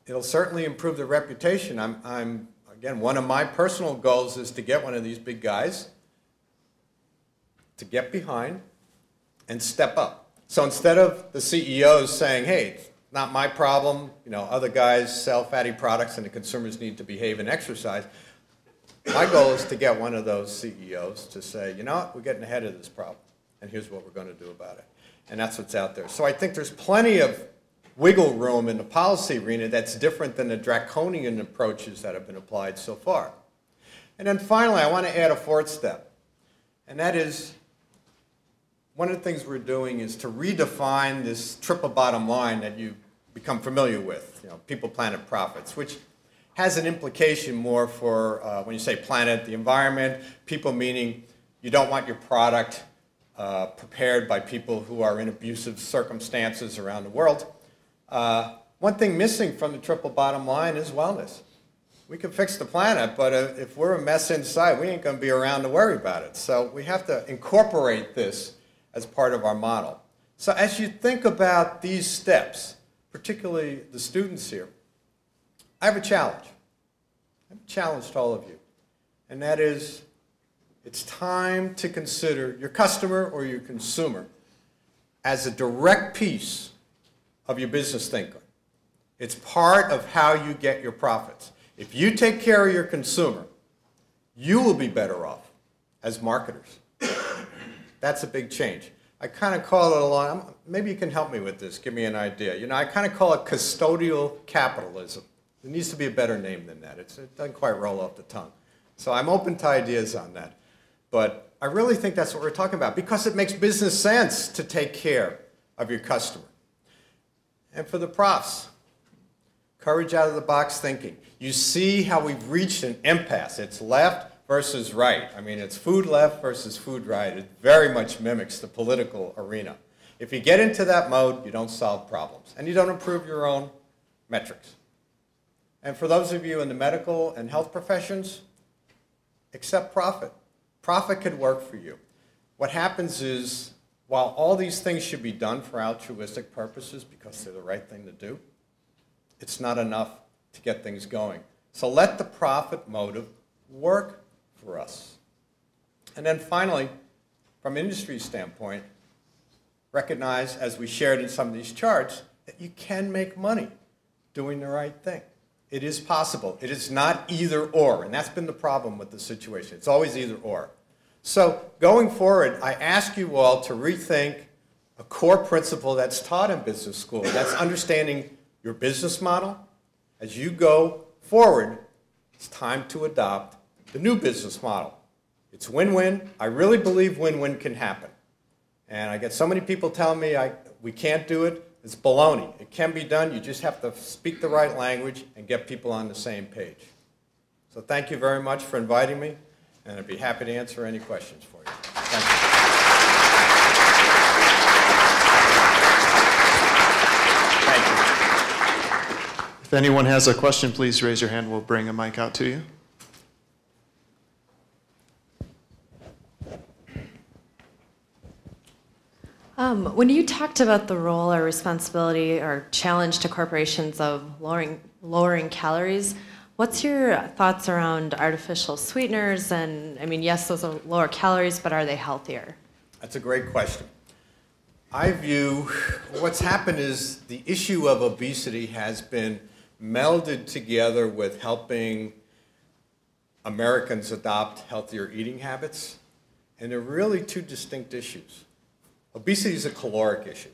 it'll certainly improve their reputation. Again, one of my personal goals is to get one of these big guys to get behind and step up. So instead of the CEOs saying, hey, it's not my problem, other guys sell fatty products and the consumers need to behave and exercise, my goal is to get one of those CEOs to say, you know what, we're getting ahead of this problem, and here's what we're going to do about it. And that's what's out there. So I think there's plenty of wiggle room in the policy arena that's different than the draconian approaches that have been applied so far. And then finally, I want to add a fourth step, and that is, one of the things we're doing is to redefine this triple bottom line that you've become familiar with, people, planet, profits, which has an implication more for when you say planet, the environment, people meaning you don't want your product prepared by people who are in abusive circumstances around the world. One thing missing from the triple bottom line is wellness. We can fix the planet, but if we're a mess inside, we ain't going to be around to worry about it. So we have to incorporate this as part of our model. So as you think about these steps, particularly the students here, I have a challenge. I've challenged all of you. And that is, it's time to consider your customer or your consumer as a direct piece of your business thinking. It's part of how you get your profits. If you take care of your consumer, you will be better off as marketers. That's a big change. I kind of call it along, maybe you can help me with this, give me an idea. I kind of call it custodial capitalism. There needs to be a better name than that. It doesn't quite roll off the tongue. So I'm open to ideas on that. But I really think that's what we're talking about, because it makes business sense to take care of your customer. And for the profs, courage out of the box thinking. You see how we've reached an impasse. It's left versus right. I mean, it's food left versus food right. It very much mimics the political arena. If you get into that mode, you don't solve problems, and you don't improve your own metrics. And for those of you in the medical and health professions, accept profit. Profit could work for you. What happens is, while all these things should be done for altruistic purposes because they're the right thing to do, it's not enough to get things going. So let the profit motive work for us. And then finally, from an industry standpoint, recognize, as we shared in some of these charts, that you can make money doing the right thing. It is possible. It is not either or, and that's been the problem with the situation. It's always either or. So going forward, I ask you all to rethink a core principle that's taught in business school. That's understanding your business model. As you go forward, it's time to adopt the new business model. It's win-win. I really believe win-win can happen. And I get so many people telling me we can't do it. It's baloney. It can be done. You just have to speak the right language and get people on the same page. So thank you very much for inviting me, and I'd be happy to answer any questions for you. Thank you. Thank you. If anyone has a question, please raise your hand. We'll bring a mic out to you. When you talked about the role or responsibility or challenge to corporations of lowering calories, what's your thoughts around artificial sweeteners? And I mean, yes, those are lower calories, but are they healthier? That's a great question. I view what's happened is the issue of obesity has been melded together with helping Americans adopt healthier eating habits, and they're really two distinct issues. Obesity is a caloric issue,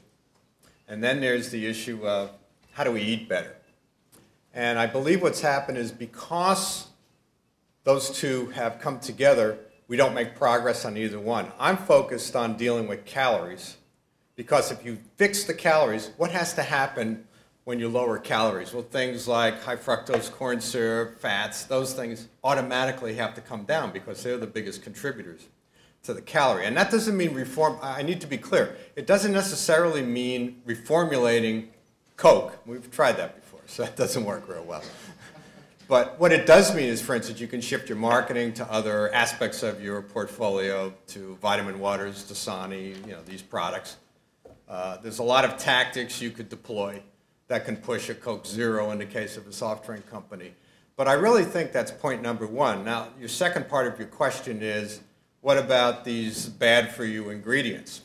and then there's the issue of how do we eat better. And I believe what's happened is because those two have come together, we don't make progress on either one. I'm focused on dealing with calories, because if you fix the calories, what has to happen when you lower calories? Well, things like high fructose corn syrup, fats, those things automatically have to come down because they're the biggest contributors to the calorie. And that doesn't mean reform. I need to be clear. It doesn't necessarily mean reformulating Coke. We've tried that before, so that doesn't work real well. But what it does mean is, for instance, you can shift your marketing to other aspects of your portfolio, to vitamin waters, Dasani, these products. There's a lot of tactics you could deploy that can push a Coke Zero in the case of a soft drink company. But I really think that's point number one. Now, your second part of your question is, what about these bad-for-you ingredients?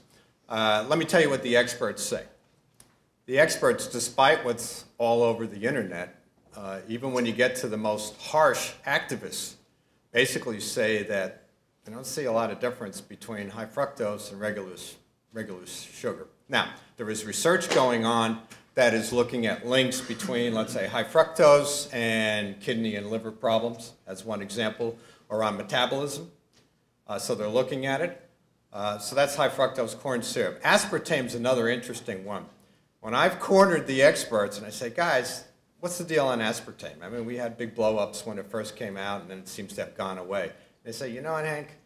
Let me tell you what the experts say. The experts, despite what's all over the internet, even when you get to the most harsh activists, basically say that they don't see a lot of difference between high fructose and regular sugar. Now, there is research going on that is looking at links between, let's say, high fructose and kidney and liver problems, as one example, or on metabolism. So they're looking at it. So that's high fructose corn syrup. Aspartame is another interesting one. When I've cornered the experts and I say, guys, what's the deal on aspartame? I mean, we had big blow-ups when it first came out, and then it seems to have gone away. They say, you know what, Hank?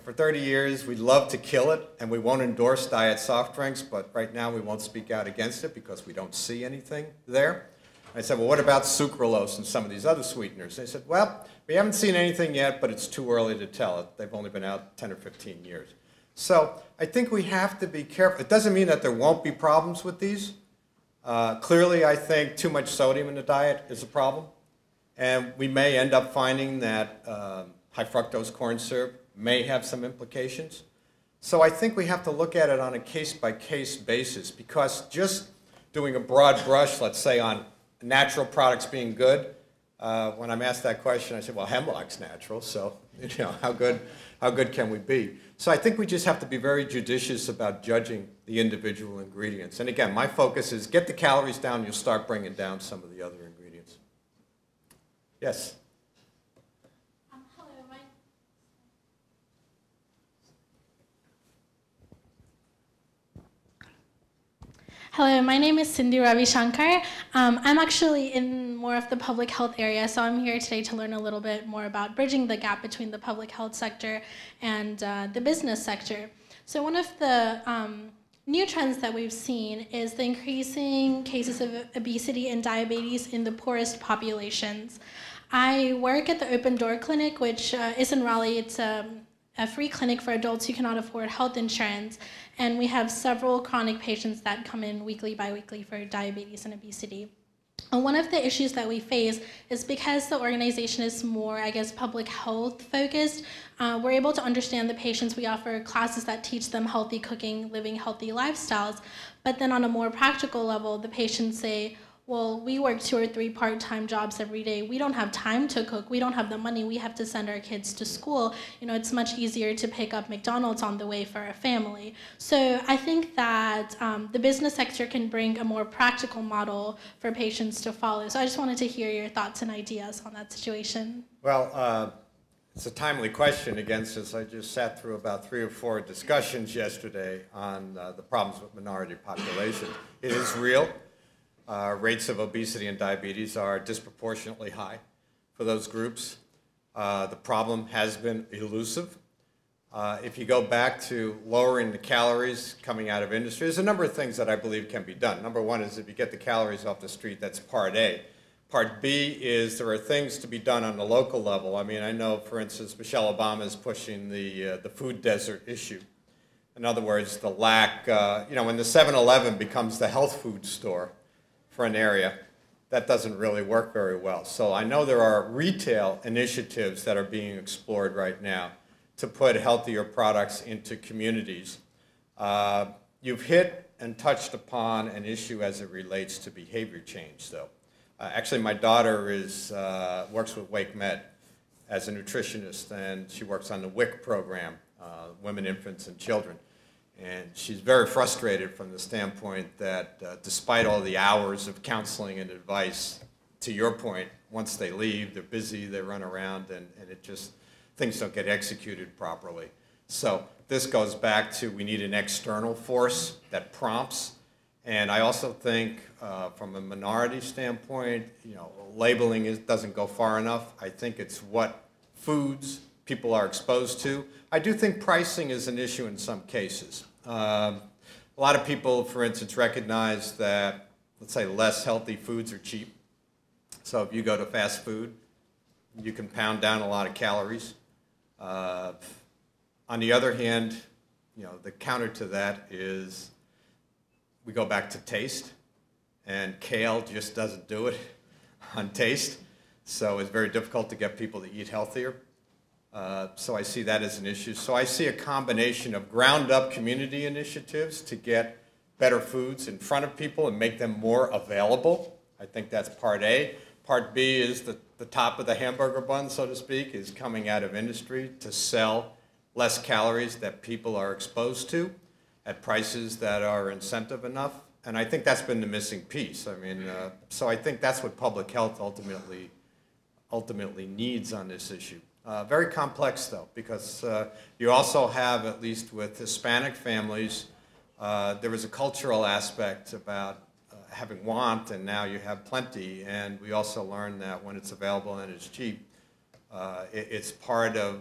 For 30 years, we'd love to kill it, and we won't endorse diet soft drinks, but right now we won't speak out against it because we don't see anything there. I said, well, what about sucralose and some of these other sweeteners? They said, well, we haven't seen anything yet, but it's too early to tell. They've only been out 10 or 15 years. So I think we have to be careful. It doesn't mean that there won't be problems with these. Clearly, I think too much sodium in the diet is a problem. And we may end up finding that high fructose corn syrup may have some implications. So I think we have to look at it on a case-by-case basis, because just doing a broad brush, let's say, on natural products being good, when I'm asked that question, I say, well, hemlock's natural, so how good can we be? So I think we just have to be very judicious about judging the individual ingredients. And again, my focus is get the calories down, you'll start bringing down some of the other ingredients. Yes? Hello, my name is Cindy Ravi Shankar. I'm actually in more of the public health area, so I'm here today to learn a little bit more about bridging the gap between the public health sector and the business sector. So one of the new trends that we've seen is the increasing cases of obesity and diabetes in the poorest populations. I work at the Open Door Clinic, which is in Raleigh. It's a free clinic for adults who cannot afford health insurance, and we have several chronic patients that come in weekly, bi-weekly for diabetes and obesity. And one of the issues that we face is because the organization is more, I guess, public health focused, we're able to understand the patients. We offer classes that teach them healthy cooking, living healthy lifestyles, but then on a more practical level, the patients say, well, we work 2 or 3 part-time jobs every day. We don't have time to cook. We don't have the money. We have to send our kids to school. It's much easier to pick up McDonald's on the way for a family. So I think that the business sector can bring a more practical model for patients to follow. So I just wanted to hear your thoughts and ideas on that situation. Well, It's a timely question again, since I just sat through about 3 or 4 discussions yesterday on the problems with minority populations. It is real. Rates of obesity and diabetes are disproportionately high for those groups. The problem has been elusive. If you go back to lowering the calories coming out of industry, there's a number of things that I believe can be done. Number one is if you get the calories off the street, that's part A. Part B is there are things to be done on the local level. I mean, I know, for instance, Michelle Obama is pushing the food desert issue. In other words, the lack, when the 7-Eleven becomes the health food store for an area, that doesn't really work very well. So I know there are retail initiatives that are being explored right now to put healthier products into communities. You've hit and touched upon an issue as it relates to behavior change, though. Actually, my daughter works with Wake Med as a nutritionist, and she works on the WIC program, Women, Infants, and Children. And she's very frustrated from the standpoint that despite all the hours of counseling and advice, to your point, once they leave, they're busy, they run around, and it just, things don't get executed properly. So this goes back to we need an external force that prompts. And I also think from a minority standpoint, labeling doesn't go far enough. I think it's what foods people are exposed to. I do think pricing is an issue in some cases. A lot of people, for instance, recognize that, let's say, less healthy foods are cheap. So if you go to fast food, you can pound down a lot of calories. On the other hand, the counter to that is we go back to taste, and kale just doesn't do it on taste. So it's very difficult to get people to eat healthier. So I see that as an issue. So I see a combination of ground-up community initiatives to get better foods in front of people and make them more available. I think that's part A. Part B is the top of the hamburger bun, so to speak, is coming out of industry to sell less calories that people are exposed to at prices that are incentive enough. And I think that's been the missing piece. I mean, so I think that's what public health ultimately needs on this issue. Very complex, though, because you also have, at least with Hispanic families, there was a cultural aspect about having want, and now you have plenty. And we also learned that when it's available and it's cheap, it's part of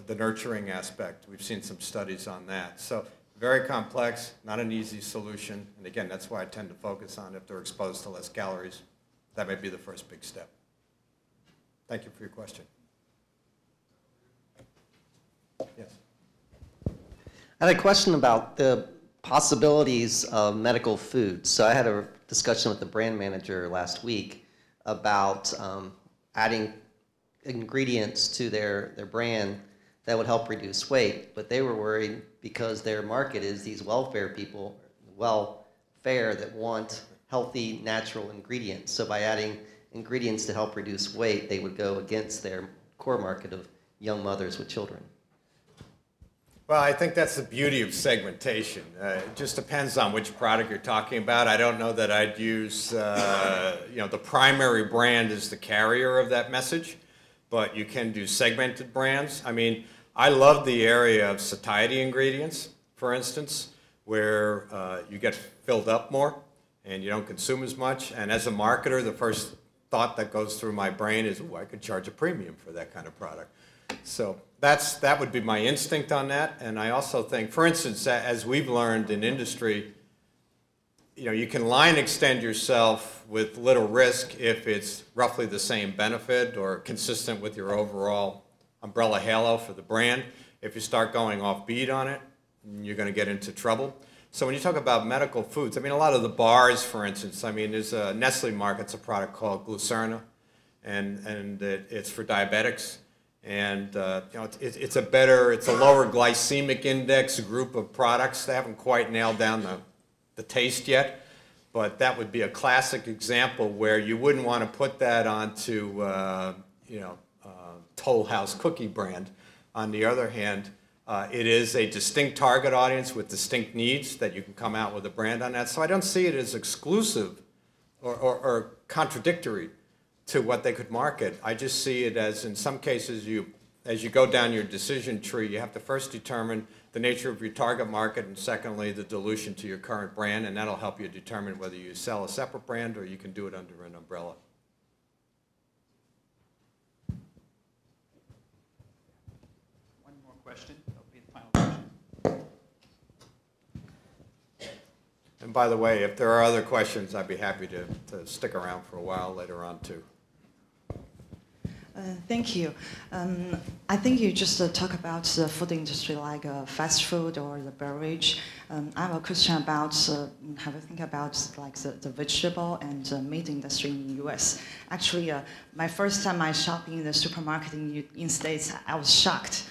the nurturing aspect. We've seen some studies on that. So very complex, not an easy solution. And again, that's why I tend to focus on if they're exposed to less calories. That may be the first big step. Thank you for your question. Yes. I had a question about the possibilities of medical food. So I had a discussion with the brand manager last week about adding ingredients to their brand that would help reduce weight, but they were worried because their market is these welfare people, welfare that want healthy, natural ingredients. So by adding ingredients to help reduce weight, they would go against their core market of young mothers with children. Well, I think that's the beauty of segmentation. It just depends on which product you're talking about. I don't know that I'd use, the primary brand as the carrier of that message, but you can do segmented brands. I mean, I love the area of satiety ingredients, for instance, where you get filled up more and you don't consume as much. And as a marketer, the first thought that goes through my brain is, oh, I could charge a premium for that kind of product. So that would be my instinct on that. And I also think, for instance, as we've learned in industry, you can line extend yourself with little risk if it's roughly the same benefit or consistent with your overall umbrella halo for the brand. If you start going off beat on it, you're going to get into trouble. So when you talk about medical foods, I mean, a lot of the bars, for instance, I mean, there's a Nestle markets a product called Glucerna, and it's for diabetics. And it's a lower glycemic index group of products. They haven't quite nailed down the taste yet, but that would be a classic example where you wouldn't want to put that onto Toll House cookie brand. On the other hand, it is a distinct target audience with distinct needs that you can come out with a brand on that. So I don't see it as exclusive or contradictory to what they could market. I just see it as, in some cases, you as you go down your decision tree, you have to first determine the nature of your target market, and secondly, the dilution to your current brand, and that'll help you determine whether you sell a separate brand or you can do it under an umbrella. One more question. That'll be the final question. And by the way, if there are other questions, I'd be happy to stick around for a while later on, too. Thank you. I think you just talk about the food industry like fast food or the beverage. I have a question about how you think about like the vegetable and meat industry in the U.S. Actually, my first time I shopped in the supermarket in States, I was shocked.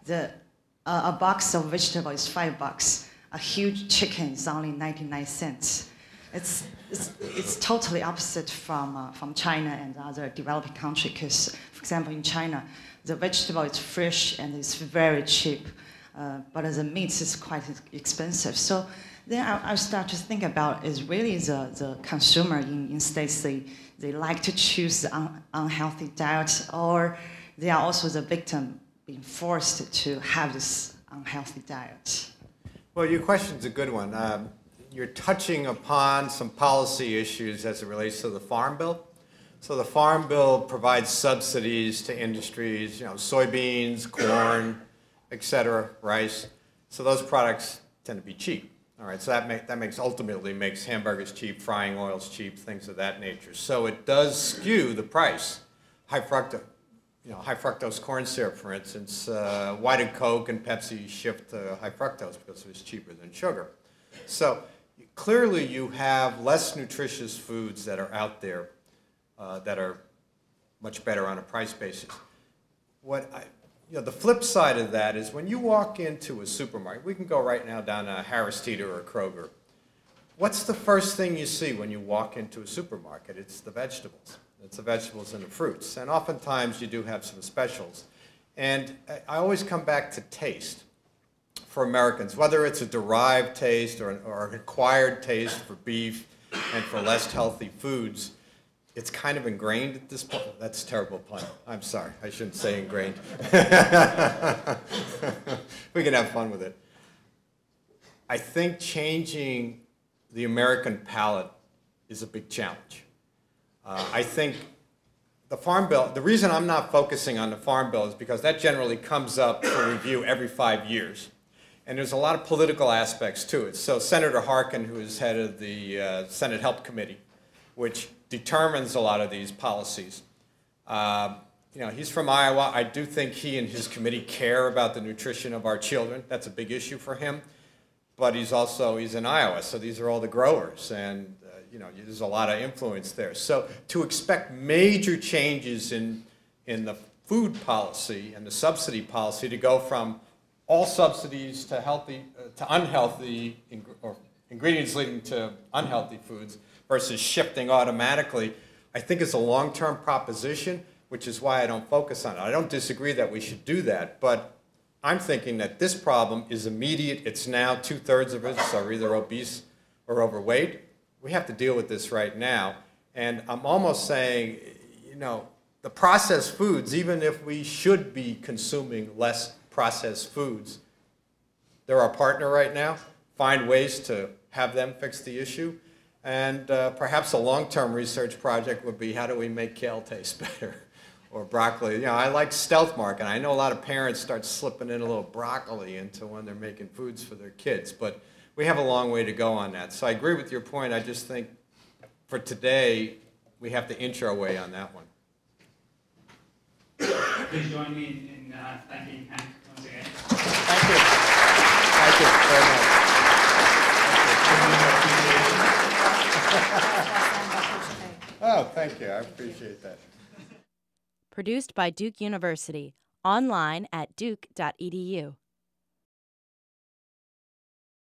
A box of vegetable is $5. A huge chicken is only 99 cents. It's totally opposite from China and other developing countries. Because, for example, in China, the vegetable is fresh and it's very cheap, but the meat is quite expensive. So then I start to think about is really the consumer in States, they like to choose the unhealthy diet, or they are also the victim being forced to have this unhealthy diet. Well, your question's a good one. You're touching upon some policy issues as it relates to the Farm Bill. So the Farm Bill provides subsidies to industries, soybeans, corn, et cetera, rice. So those products tend to be cheap. All right, so that ultimately makes hamburgers cheap, frying oils cheap, things of that nature. So it does skew the price. High fructose corn syrup, for instance. Why did Coke and Pepsi shift to high fructose? Because it was cheaper than sugar. So clearly you have less nutritious foods that are out there that are much better on a price basis. The flip side of that is when you walk into a supermarket, we can go right now down to Harris Teeter or Kroger. What's the first thing you see when you walk into a supermarket? It's the vegetables. It's the vegetables and the fruits. And oftentimes you do have some specials. And I always come back to taste for Americans, whether it's a derived taste or an acquired taste for beef and for less healthy foods. It's kind of ingrained at this point. That's a terrible pun. I'm sorry. I shouldn't say ingrained. We can have fun with it. I think changing the American palate is a big challenge. I think the Farm Bill, the reason I'm not focusing on the Farm Bill is because that generally comes up for review every 5 years. And there's a lot of political aspects to it. So Senator Harkin, who is head of the Senate Health Committee, which determines a lot of these policies, he's from Iowa. I do think he and his committee care about the nutrition of our children. That's a big issue for him. But he's in Iowa, so these are all the growers, and there's a lot of influence there. So to expect major changes in the food policy and the subsidy policy to go from all subsidies to healthy to unhealthy or ingredients leading to unhealthy foods versus shifting automatically, I think is a long-term proposition, which is why I don't focus on it. I don't disagree that we should do that, but I'm thinking that this problem is immediate. It's now 2/3 of us are either obese or overweight. We have to deal with this right now. And I'm almost saying, the processed foods, even if we should be consuming less processed foods, they're our partner right now. Find ways to have them fix the issue. And perhaps a long-term research project would be, how do we make kale taste better? Or broccoli. I like Stealth Mark, and I know a lot of parents start slipping in a little broccoli into when they're making foods for their kids. But we have a long way to go on that. So I agree with your point. I just think for today, we have to inch our way on that one. Please join me in thanking Hank once again. Thank you. Thank you very much. Oh, thank you. I appreciate that. Produced by Duke University. Online at duke.edu.